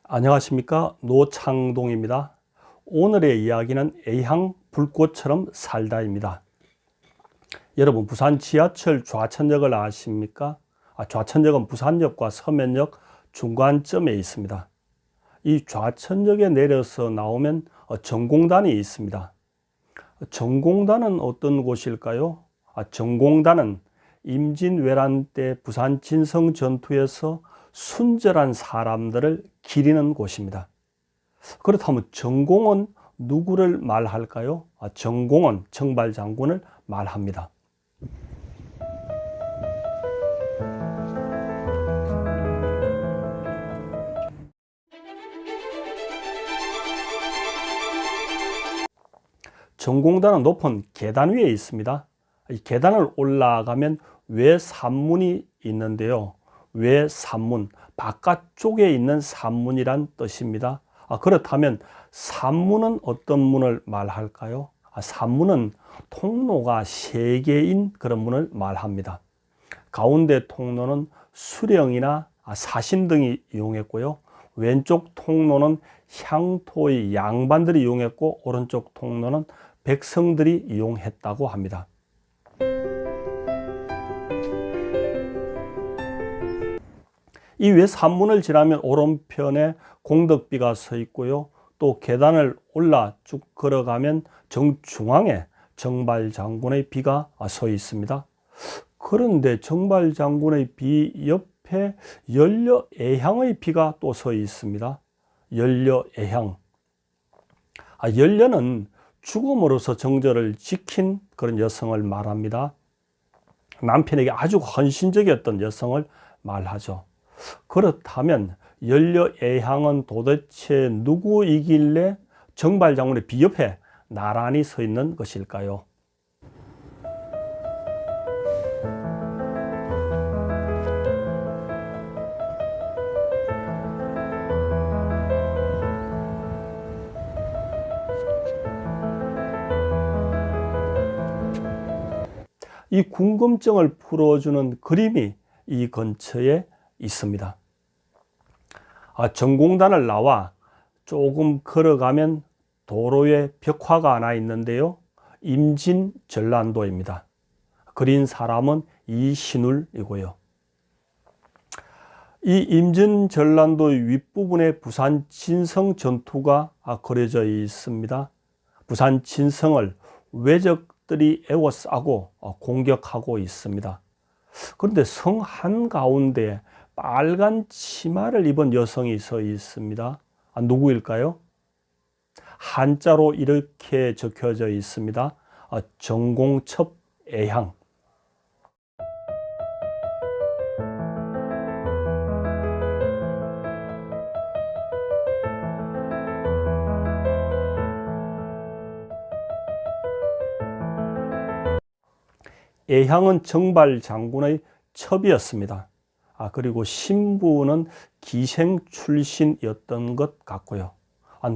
안녕하십니까, 노창동입니다. 오늘의 이야기는 A항 불꽃처럼 살다입니다. 여러분, 부산 지하철 좌천역을 아십니까? 좌천역은 부산역과 서면역 중간점에 있습니다. 이 좌천역에 내려서 나오면 전공단이 있습니다. 전공단은 어떤 곳일까요? 전공단은 임진왜란 때 부산 진성 전투에서 순절한 사람들을 기리는 곳입니다. 그렇다면 전공은 누구를 말할까요? 전공은 정발장군을 말합니다. 전공단은 높은 계단 위에 있습니다. 이 계단을 올라가면 외산문이 있는데요. 외산문, 바깥쪽에 있는 산문이란 뜻입니다. 그렇다면 산문은 어떤 문을 말할까요? 산문은 통로가 3개인 그런 문을 말합니다. 가운데 통로는 수령이나 사신 등이 이용했고요. 왼쪽 통로는 향토의 양반들이 이용했고, 오른쪽 통로는 백성들이 이용했다고 합니다. 이 외산문을 지나면 오른편에 공덕비가 서 있고요. 또 계단을 올라 쭉 걸어가면 정중앙에 정발장군의 비가 서 있습니다. 그런데 정발장군의 비 옆에 연려애향의 비가 또 서 있습니다. 연려애향. 연려는 죽음으로서 정절을 지킨 그런 여성을 말합니다. 남편에게 아주 헌신적이었던 여성을 말하죠. 그렇다면 연려애향은 도대체 누구이길래 정발장군의 비 옆에 나란히 서 있는 것일까요? 이 궁금증을 풀어주는 그림이 이 근처에 있습니다. 전공단을 나와 조금 걸어가면 도로에 벽화가 하나 있는데요. 임진전란도입니다. 그린 사람은 이신울이고요. 이 임진전란도의 윗부분에 부산 진성 전투가 그려져 있습니다. 부산 진성을 왜적들이 에워싸고 공격하고 있습니다. 그런데 성 한가운데 빨간 치마를 입은 여성이 서 있습니다. 누구일까요? 한자로 이렇게 적혀져 있습니다. 정공첩애향. 애향은 정발장군의 첩이었습니다. 그리고 신부는 기생 출신이었던 것 같고요.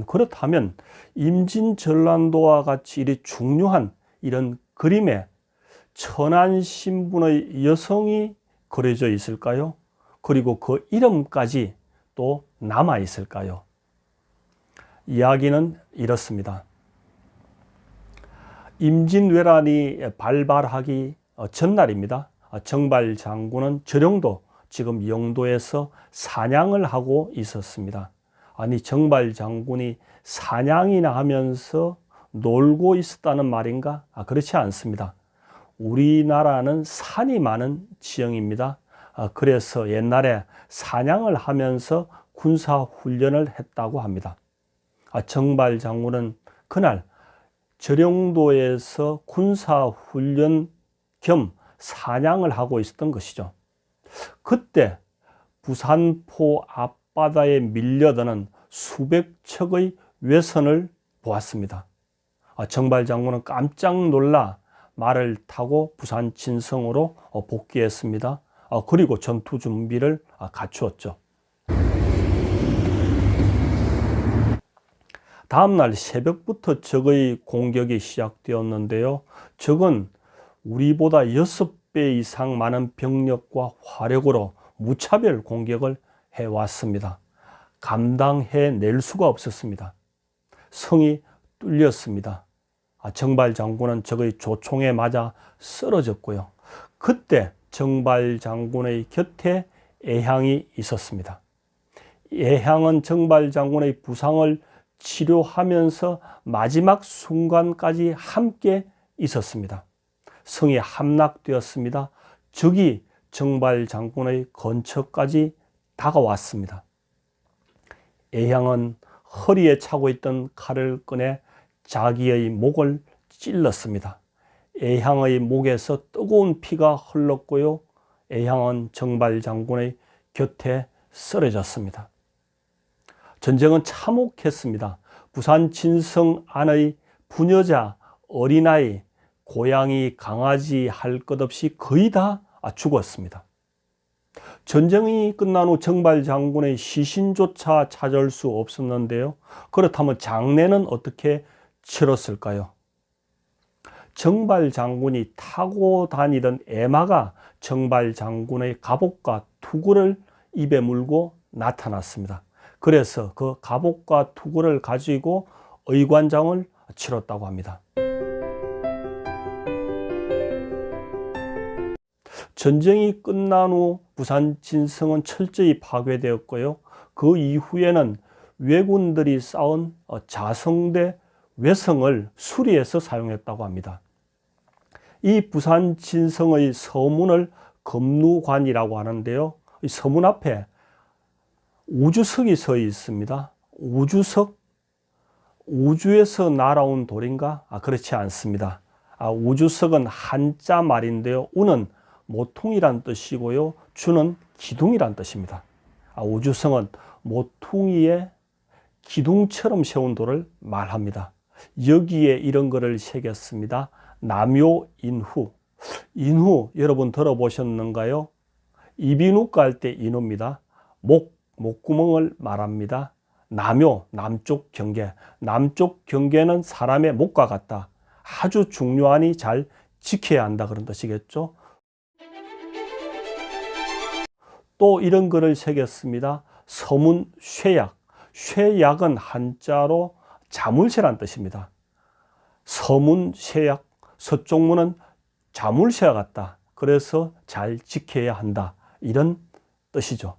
그렇다면 임진전란도와 같이 이리 중요한 이런 그림에 천안 신분의 여성이 그려져 있을까요? 그리고 그 이름까지 또 남아 있을까요? 이야기는 이렇습니다. 임진왜란이 발발하기 전날입니다. 정발장군은 저령도, 지금 영도에서 사냥을 하고 있었습니다. 아니, 정발장군이 사냥이나 하면서 놀고 있었다는 말인가? 그렇지 않습니다. 우리나라는 산이 많은 지형입니다. 그래서 옛날에 사냥을 하면서 군사훈련을 했다고 합니다. 정발장군은 그날 저령도에서 군사훈련 겸 사냥을 하고 있었던 것이죠. 그때 부산포 앞바다에 밀려드는 수백 척의 외선을 보았습니다. 정발장군은 깜짝 놀라 말을 타고 부산 진성으로 복귀했습니다. 그리고 전투 준비를 갖추었죠. 다음날 새벽부터 적의 공격이 시작되었는데요. 적은 우리보다 6배 이상 많은 병력과 화력으로 무차별 공격을 해왔습니다. 감당해낼 수가 없었습니다. 성이 뚫렸습니다. 정발 장군은 적의 조총에 맞아 쓰러졌고요. 그때 정발 장군의 곁에 애향이 있었습니다. 애향은 정발 장군의 부상을 치료하면서 마지막 순간까지 함께 있었습니다. 성이 함락되었습니다. 적이 정발 장군의 근처까지 다가왔습니다. 애향은 허리에 차고 있던 칼을 꺼내 자기의 목을 찔렀습니다. 애향의 목에서 뜨거운 피가 흘렀고요. 애향은 정발 장군의 곁에 쓰러졌습니다. 전쟁은 참혹했습니다. 부산 진성 안의 부녀자, 어린아이, 고양이, 강아지 할 것 없이 거의 다 죽었습니다. 전쟁이 끝난 후 정발 장군의 시신조차 찾을 수 없었는데요. 그렇다면 장례는 어떻게 치렀을까요? 정발 장군이 타고 다니던 애마가 정발 장군의 갑옷과 투구를 입에 물고 나타났습니다. 그래서 그 갑옷과 투구를 가지고 의관장을 치렀다고 합니다. 전쟁이 끝난 후 부산 진성은 철저히 파괴되었고요. 그 이후에는 왜군들이 쌓은 자성대 외성을 수리해서 사용했다고 합니다. 이 부산 진성의 서문을 금루관이라고 하는데요. 이 서문 앞에 우주석이 서 있습니다. 우주석, 우주에서 날아온 돌인가? 그렇지 않습니다. 우주석은 한자 말인데요. 우는 모퉁이란 뜻이고요. 주는 기둥이란 뜻입니다. 우주석은 모퉁이에 기둥처럼 세운 돌을 말합니다. 여기에 이런 거를 새겼습니다. 남요인후. 인후 여러분 들어보셨는가요? 이비인후과 할 때 인후입니다. 목구멍을 말합니다. 남요, 남쪽 경계. 남쪽 경계는 사람의 목과 같다. 아주 중요하니 잘 지켜야 한다 그런 뜻이겠죠. 또 이런 글을 새겼습니다. 서문 쇠약. 쇠약은 한자로 자물쇠란 뜻입니다. 서문 쇠약, 서쪽문은 자물쇠와 같다. 그래서 잘 지켜야 한다. 이런 뜻이죠.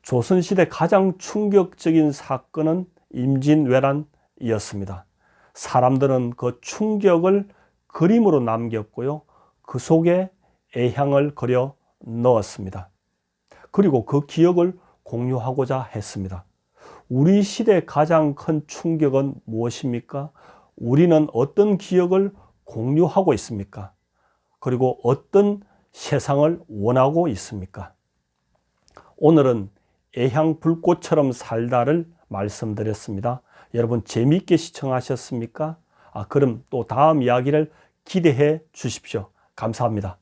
조선시대 가장 충격적인 사건은 임진왜란이었습니다. 사람들은 그 충격을 그림으로 남겼고요. 그 속에 애향을 그려 넣었습니다. 그리고 그 기억을 공유하고자 했습니다. 우리 시대 가장 큰 충격은 무엇입니까? 우리는 어떤 기억을 공유하고 있습니까? 그리고 어떤 세상을 원하고 있습니까? 오늘은 애향 불꽃처럼 살다를 말씀드렸습니다. 여러분 재미있게 시청하셨습니까? 그럼 또 다음 이야기를 기대해 주십시오. 감사합니다.